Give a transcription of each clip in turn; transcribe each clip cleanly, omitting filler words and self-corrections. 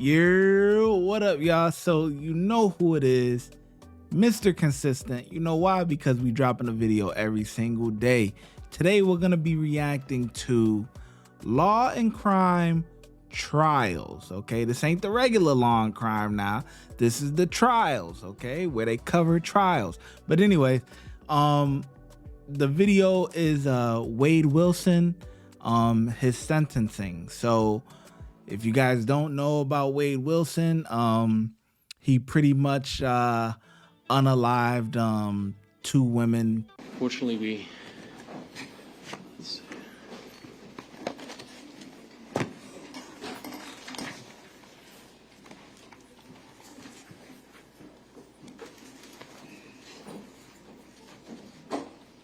What up, y'all? So you know who it is, Mr. Consistent. You know why? Because we dropping a video every single day. Today we're gonna be reacting to Law and Crime trials. Okay, this ain't the regular Law and Crime now. This is the trials, okay, where they cover trials. But anyways, the video is Wade Wilson, his sentencing. So if you guys don't know about Wade Wilson, he pretty much unalived two women. Fortunately,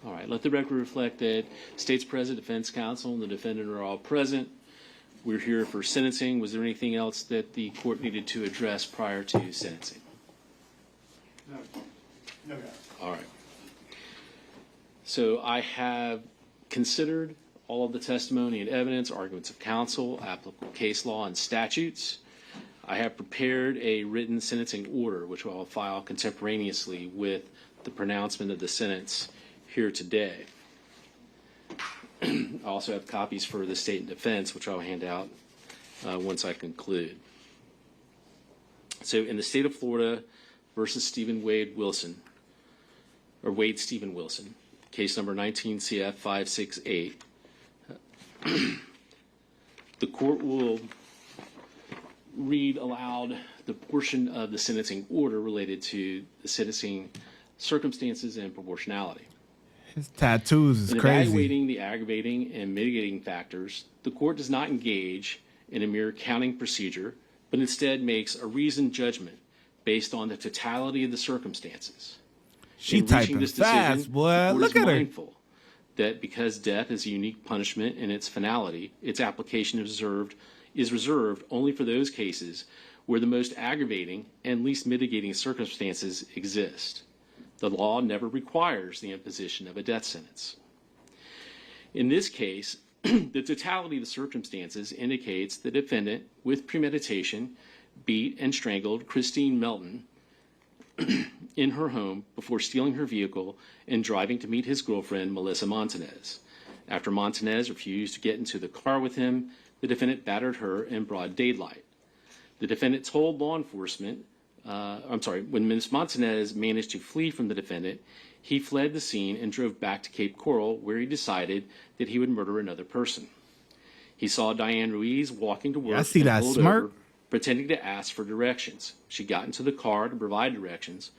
all right, let the record reflect that State's President, Defense Counsel, and the defendant are all present. We're here for sentencing. Was there anything else that the court needed to address prior to sentencing? No. No, guys. All right. So I have considered all of the testimony and evidence, arguments of counsel, applicable case law, and statutes. I have prepared a written sentencing order, which I will file contemporaneously with the pronouncement of the sentence here today. I also have copies for the state and defense, which I'll hand out once I conclude. So in the state of Florida versus Wade Stephen Wilson, case number 19 CF 568, the court will read aloud the portion of the sentencing order related to the sentencing circumstances and proportionality. His tattoos is in crazy. Evaluating the aggravating and mitigating factors, the court does not engage in a mere counting procedure, but instead makes a reasoned judgment based on the totality of the circumstances. She typing fast, boy. Look at her. Mindful that because death is a unique punishment in its finality, its application is reserved only for those cases where the most aggravating and least mitigating circumstances exist. The law never requires the imposition of a death sentence. In this case, the totality of the circumstances indicates the defendant, with premeditation, beat and strangled Kristine Melton in her home before stealing her vehicle and driving to meet his girlfriend, Melissa Montanez. After Montanez refused to get into the car with him, the defendant battered her in broad daylight. The defendant told law enforcement when Ms. Montanez managed to flee from the defendant, he fled the scene and drove back to Cape Coral, where he decided that he would murder another person. He saw Diane Ruiz walking to work. I see that smirk. Over, pretending to ask for directions. She got into the car to provide directions,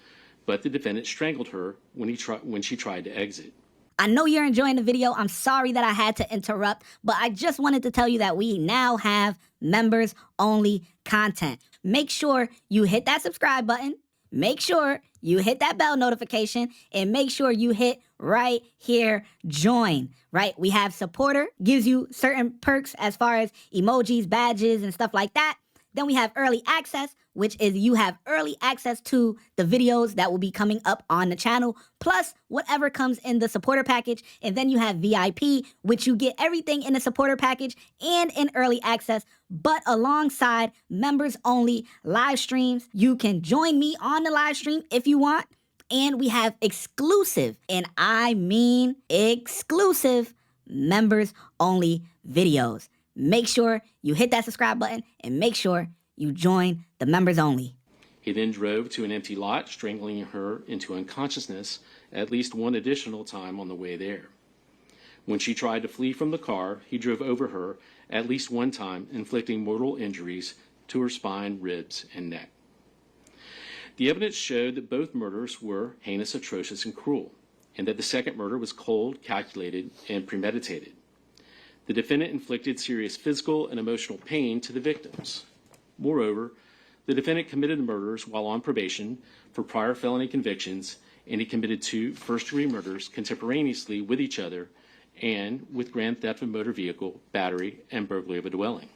but the defendant strangled her when she tried to exit. I know you're enjoying the video. I'm sorry that I had to interrupt, but I just wanted to tell you that we now have members only content. Make sure you hit that subscribe button. Make sure you hit that bell notification, and make sure you hit right here, join, right? We have supporter, gives you certain perks as far as emojis, badges, and stuff like that. Then we have early access, which is you have early access to the videos that will be coming up on the channel, plus whatever comes in the supporter package. And then you have VIP, which you get everything in the supporter package and in early access, but alongside members only live streams. You can join me on the live stream if you want. And we have exclusive, and I mean exclusive, members only videos. Make sure you hit that subscribe button and make sure you join the members only. He then drove to an empty lot, strangling her into unconsciousness at least one additional time on the way there. When she tried to flee from the car, he drove over her at least one time, inflicting mortal injuries to her spine, ribs, and neck. The evidence showed that both murders were heinous, atrocious, and cruel, and that the second murder was cold, calculated, and premeditated. The defendant inflicted serious physical and emotional pain to the victims. Moreover, the defendant committed the murders while on probation for prior felony convictions, and he committed 2 first-degree murders contemporaneously with each other and with grand theft of a motor vehicle, battery, and burglary of a dwelling.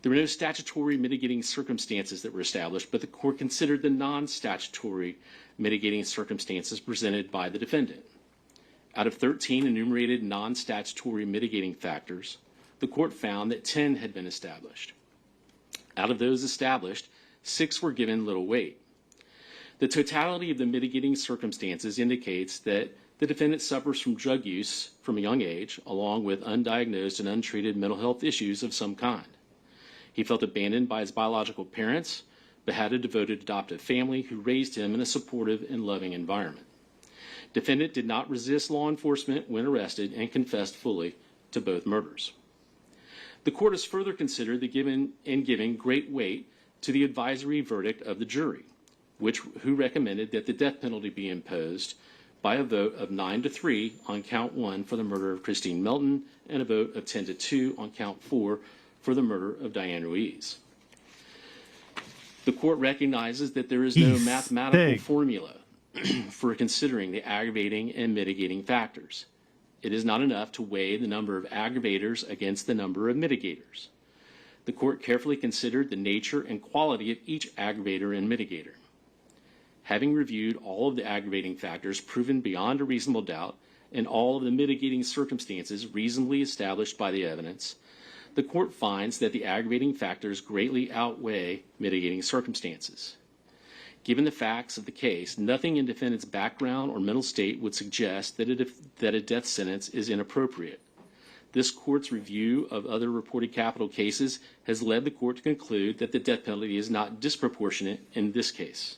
There were no statutory mitigating circumstances that were established, but the court considered the non-statutory mitigating circumstances presented by the defendant. Out of 13 enumerated non-statutory mitigating factors, the court found that 10 had been established. Out of those established, 6 were given little weight. The totality of the mitigating circumstances indicates that the defendant suffers from drug use from a young age, along with undiagnosed and untreated mental health issues of some kind. He felt abandoned by his biological parents, but had a devoted adoptive family who raised him in a supportive and loving environment. Defendant did not resist law enforcement when arrested and confessed fully to both murders. The court has further considered giving great weight to the advisory verdict of the jury, who recommended that the death penalty be imposed by a vote of 9-3 on count 1 for the murder of Kristine Melton and a vote of 10-2 on count 4 for the murder of Diane Ruiz. The court recognizes that there is no mathematical formula for considering the aggravating and mitigating factors. It is not enough to weigh the number of aggravators against the number of mitigators. The court carefully considered the nature and quality of each aggravator and mitigator. Having reviewed all of the aggravating factors proven beyond a reasonable doubt and all of the mitigating circumstances reasonably established by the evidence, the court finds that the aggravating factors greatly outweigh mitigating circumstances. Given the facts of the case, nothing in defendant's background or mental state would suggest that a death sentence is inappropriate. This court's review of other reported capital cases has led the court to conclude that the death penalty is not disproportionate in this case.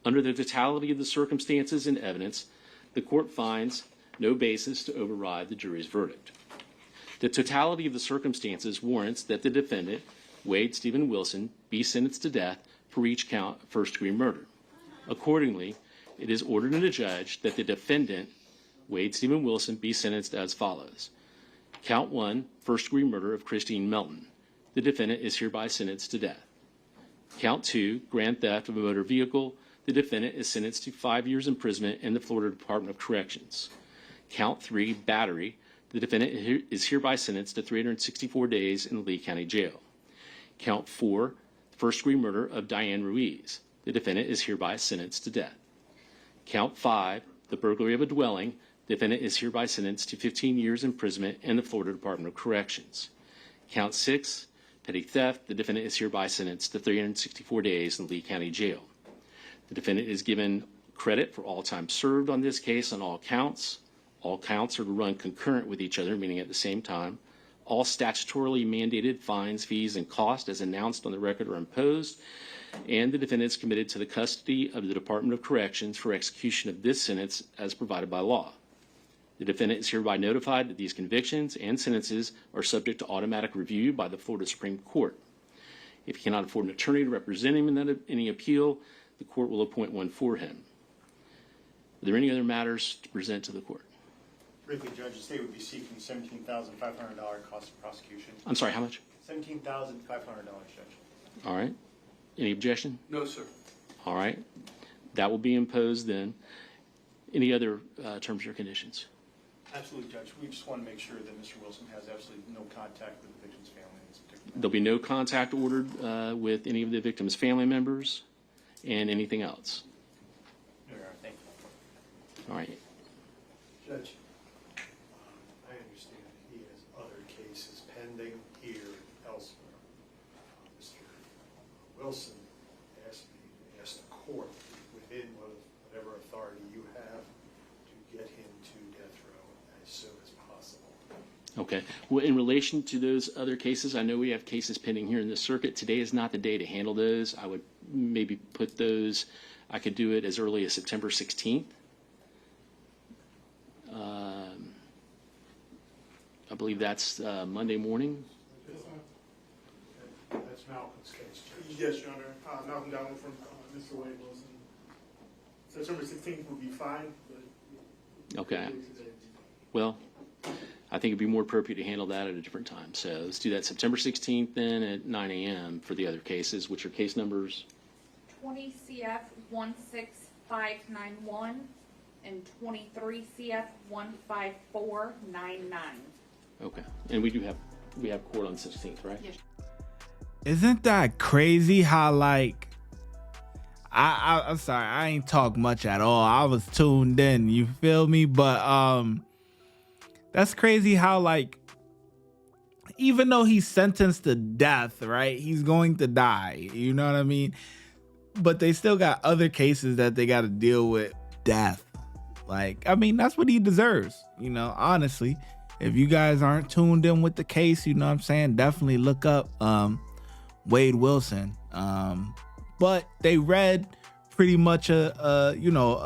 Under the totality of the circumstances and evidence, the court finds no basis to override the jury's verdict. The totality of the circumstances warrants that the defendant, Wade Stephen Wilson, be sentenced to death for each count of first-degree murder. Accordingly, it is ordered and adjudged that the defendant, Wade Stephen Wilson, be sentenced as follows. Count 1, first-degree murder of Kristine Melton. The defendant is hereby sentenced to death. Count 2, grand theft of a motor vehicle. The defendant is sentenced to 5 years imprisonment in the Florida Department of Corrections. Count 3, battery. The defendant is hereby sentenced to 364 days in the Lee County Jail. Count 4, first-degree murder of Diane Ruiz. The defendant is hereby sentenced to death. Count 5, the burglary of a dwelling. The defendant is hereby sentenced to 15 years imprisonment in the Florida Department of Corrections. Count 6, petty theft. The defendant is hereby sentenced to 364 days in the Lee County Jail. The defendant is given credit for all time served on this case on all counts. All counts are to run concurrent with each other, meaning at the same time. All statutorily mandated fines, fees, and costs as announced on the record are imposed, and the defendant is committed to the custody of the Department of Corrections for execution of this sentence as provided by law. The defendant is hereby notified that these convictions and sentences are subject to automatic review by the Florida Supreme Court. If he cannot afford an attorney to represent him in any appeal, the court will appoint one for him. Are there any other matters to present to the court? Briefly, Judge, the state would be seeking $17,500 cost of prosecution. I'm sorry, how much? $17,500, Judge. All right. Any objection? No, sir. All right. That will be imposed then. Any other terms or conditions? Absolutely, Judge. We just want to make sure that Mr. Wilson has absolutely no contact with the victim's family in this particular matter. There'll be no contact ordered with any of the victim's family members and anything else. No, Your Honor. Thank you. All right. Judge, I understand he has other cases pending here and elsewhere. Mr. Wilson asked me to ask the court within whatever authority you have to get him to death row as soon as possible. Okay. Well, in relation to those other cases, I know we have cases pending here in the circuit. Today is not the day to handle those. I would maybe put those, I could do it as early as September 16th. I believe that's Monday morning. That's Malcolm's case, Judge. Yes, Your Honor. Malcolm Dowling from Mr. Wade Wilson. September 16th would be fine, but... Okay. Well, I think it'd be more appropriate to handle that at a different time. So let's do that September 16th then at 9 a.m. for the other cases, which are case numbers 20 CF 16591 and 23 CF 15499. Okay. And we have court on 16th, right? Yes. Isn't that crazy how, like, I'm sorry, I ain't talk much at all. I was tuned in, you feel me? But that's crazy how, like, even though he's sentenced to death, right? He's going to die. You know what I mean? But they still got other cases that they got to deal with. Death. Like, I mean, that's what he deserves. You know, honestly, if you guys aren't tuned in with the case, you know what I'm saying? Definitely look up Wade Wilson. But they read pretty much a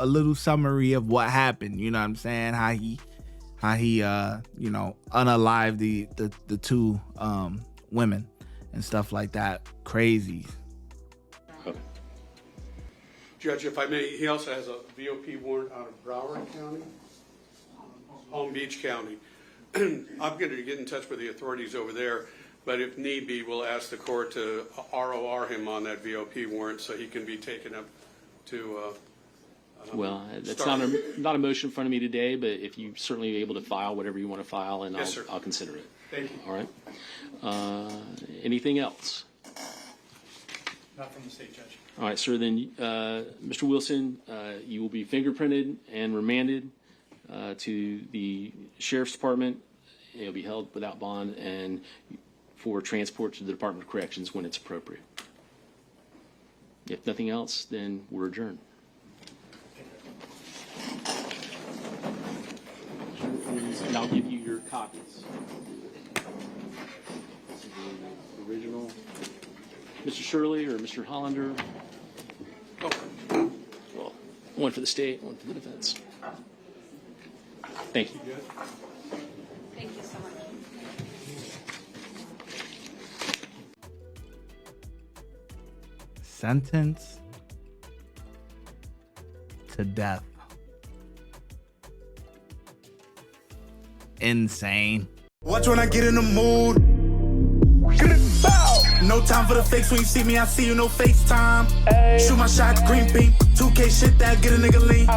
little summary of what happened. You know what I'm saying? How he unalived the two women and stuff like that. Crazy. Judge, if I may, he also has a VOP warrant out of Broward County, Palm Beach County. I'm going to get in touch with the authorities over there, but if need be, we'll ask the court to ROR him on that VOP warrant so he can be taken up to well, that's not a motion in front of me today, but if you certainly are able to file whatever you want to file, and Yes, I'll consider it. Thank you. All right. Anything else? Not from the state judge. All right, sir. Then, Mr. Wilson, you will be fingerprinted and remanded to the sheriff's department. It'll be held without bond and for transport to the Department of Corrections when it's appropriate. If nothing else, then we're adjourned. And I'll give you your copies. This is the original. Mr. Shirley or Mr. Hollander? Well, one for the state, one for the defense. Thank you. Thank you so much. Sentence to death. Insane. Watch when I get in the mood. No time for the fakes. When you see me, I see you, no FaceTime. Shoot my shot, green beam. 2K shit that get a nigga lean.